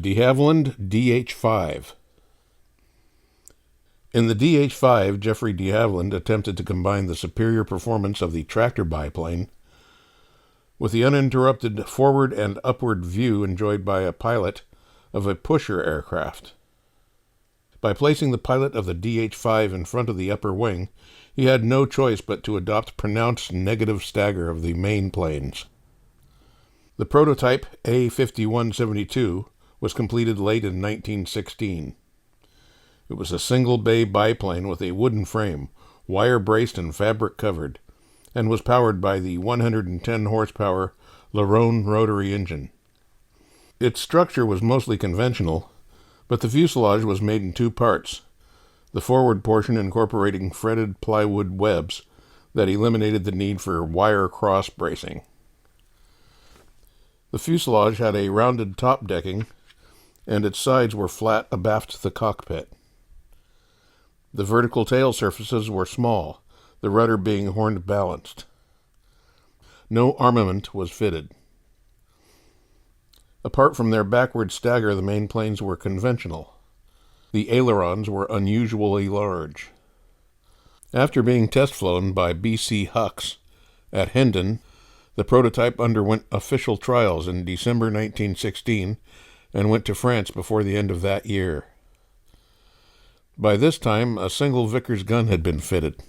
de Havilland D.H.5. In the D.H.5, Jeffrey de Havilland attempted to combine the superior performance of the tractor biplane with the uninterrupted forward and upward view enjoyed by a pilot of a pusher aircraft. By placing the pilot of the D.H.5 in front of the upper wing, he had no choice but to adopt pronounced negative stagger of the main planes. The prototype A5172 was completed late in 1916. It was a single-bay biplane with a wooden frame, wire-braced and fabric-covered, and was powered by the 110-horsepower Larone rotary engine. Its structure was mostly conventional, but the fuselage was made in two parts, the forward portion incorporating fretted plywood webs that eliminated the need for wire cross-bracing. The fuselage had a rounded top decking, and its sides were flat abaft the cockpit. The vertical tail surfaces were small, the rudder being horn-balanced. No armament was fitted. Apart from their backward stagger, the main planes were conventional. The ailerons were unusually large. After being test-flown by B.C. Hucks at Hendon, the prototype underwent official trials in December 1916 and went to France before the end of that year. By this time, a single Vickers gun had been fitted.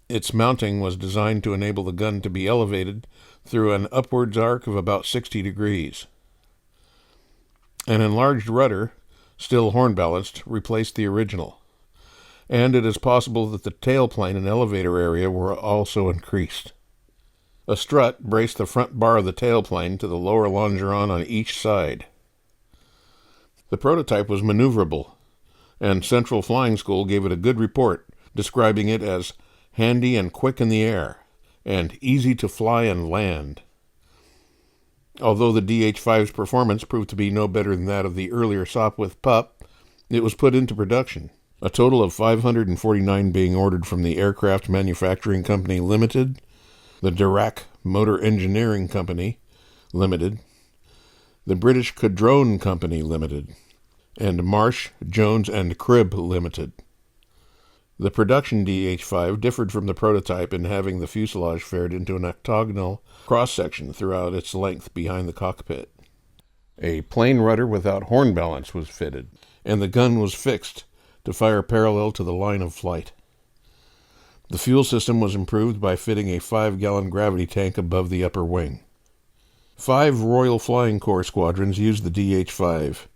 Its mounting was designed to enable the gun to be elevated through an upwards arc of about 60 degrees. An enlarged rudder, still horn-balanced, replaced the original, and it is possible that the tailplane and elevator area were also increased. A strut braced the front bar of the tailplane to the lower longeron on each side. The prototype was maneuverable, and Central Flying School gave it a good report, describing it as handy and quick in the air, and easy to fly and land. Although the DH-5's performance proved to be no better than that of the earlier Sopwith Pup, it was put into production, a total of 549 being ordered from the Aircraft Manufacturing Company Limited, the Dirac Motor Engineering Company Limited, the British Caudrone Company Limited, and Marsh, Jones and Cribb Limited. The production DH-5 differed from the prototype in having the fuselage faired into an octagonal cross-section throughout its length behind the cockpit. A plane rudder without horn balance was fitted, and the gun was fixed to fire parallel to the line of flight. The fuel system was improved by fitting a 5-gallon gravity tank above the upper wing. 5 Royal Flying Corps squadrons used the DH-5,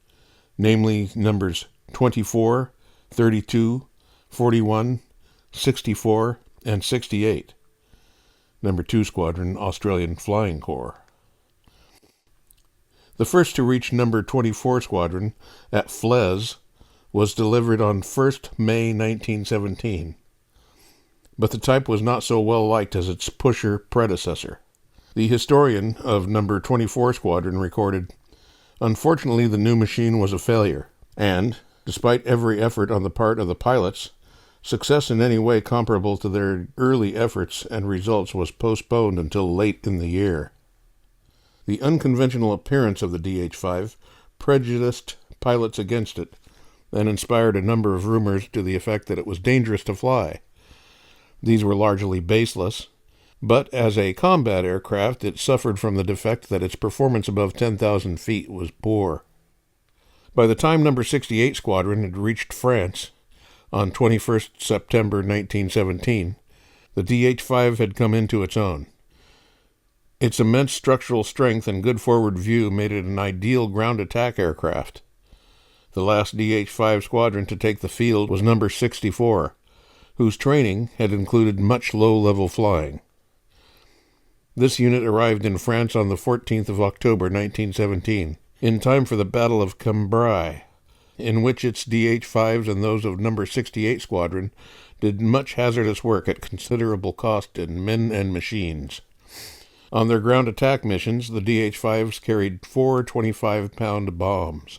namely numbers 24, 32, 41, 64, and 68. Number 2 Squadron, Australian Flying Corps. The first to reach number 24 Squadron at Fles was delivered on 1st May 1917. But the type was not so well liked as its pusher predecessor. The historian of number 24 Squadron recorded, "Unfortunately, the new machine was a failure, and, despite every effort on the part of the pilots, success in any way comparable to their early efforts and results was postponed until late in the year." The unconventional appearance of the DH-5 prejudiced pilots against it and inspired a number of rumors to the effect that it was dangerous to fly. These were largely baseless, but as a combat aircraft, it suffered from the defect that its performance above 10,000 feet was poor. By the time number 68 Squadron had reached France on 21st September 1917, the DH-5 had come into its own. Its immense structural strength and good forward view made it an ideal ground attack aircraft. The last DH-5 squadron to take the field was number 64, whose training had included much low-level flying. This unit arrived in France on the 14th of October 1917, in time for the Battle of Cambrai, in which its DH-5s and those of number 68 Squadron did much hazardous work at considerable cost in men and machines. On their ground attack missions, the DH-5s carried 4 25-pound bombs.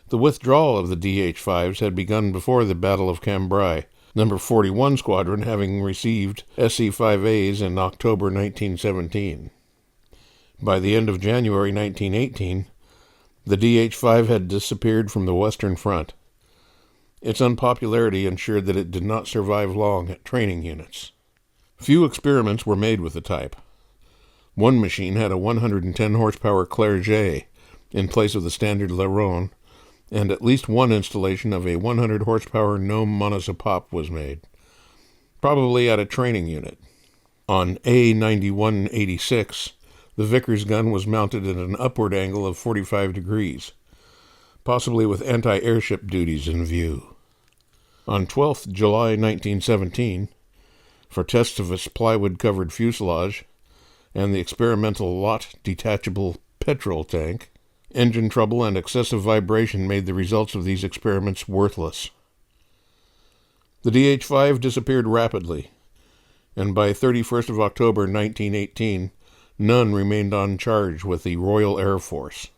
The withdrawal of the DH-5s had begun before the Battle of Cambrai, number 41 Squadron having received SE-5As in October 1917. By the end of January 1918, The DH-5 had disappeared from the Western Front. Its unpopularity ensured that it did not survive long at training units. Few experiments were made with the type. One machine had a 110 horsepower Clerget in place of the standard Leron, and at least one installation of a 100 horsepower Gnome monosopop was made, probably at a training unit. On A9186, the Vickers gun was mounted at an upward angle of 45 degrees, possibly with anti-airship duties in view. On 12th July 1917, for tests of its plywood-covered fuselage and the experimental Lott detachable petrol tank, engine trouble and excessive vibration made the results of these experiments worthless. The DH-5 disappeared rapidly, and by 31st of October 1918, none remained on charge with the Royal Air Force.